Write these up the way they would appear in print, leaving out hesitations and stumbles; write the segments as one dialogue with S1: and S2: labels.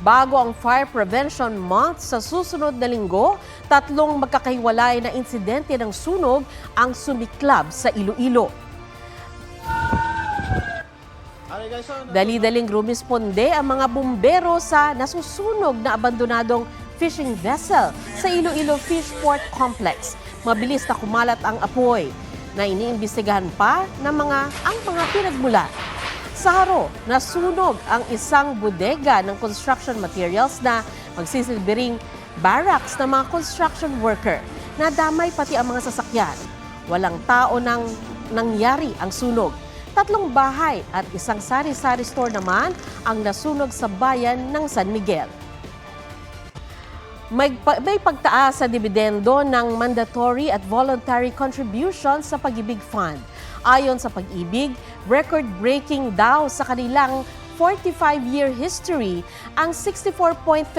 S1: Bago ang Fire Prevention Month sa susunod na linggo, 3 magkakahiwalay na insidente ng sunog ang sumiklab sa Iloilo. Dali-daling rumisponde ang mga bumbero sa nasusunog na abandonadong fishing vessel sa Iloilo Fishport Complex. Mabilis na kumalat ang apoy na iniimbestigahan pa ng ang mga pinagmulan. Sa Haro, nasunog ang isang bodega ng construction materials na magsisilbing barracks ng mga construction worker. Nadamay pati ang mga sasakyan. Walang tao nang nangyari ang sunog. 3 bahay at isang sari-sari store naman ang nasunog sa bayan ng San Miguel. May pagtaas sa dividendo ng mandatory at voluntary contributions sa Pag-ibig Fund. Ayon sa Pag-ibig, record-breaking daw sa kanilang 45-year history ang 64.34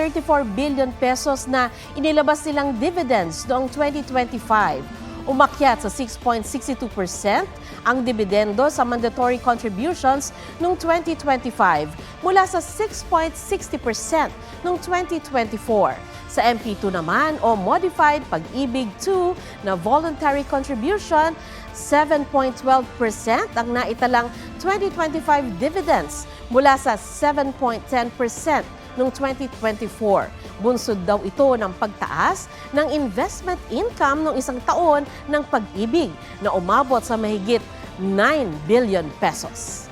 S1: billion pesos na inilabas nilang dividends noong 2025. Umakyat sa 6.62% ang dividendo sa mandatory contributions noong 2025 mula sa 6.60% noong 2024. Sa MP2 naman o Modified Pag-ibig 2 na voluntary contribution, 7.12% ang naitalang 2025 dividends mula sa 7.10% noong 2024. Bunsod daw ito ng pagtaas ng investment income ng isang taon ng Pag-ibig na umabot sa mahigit 9 billion pesos.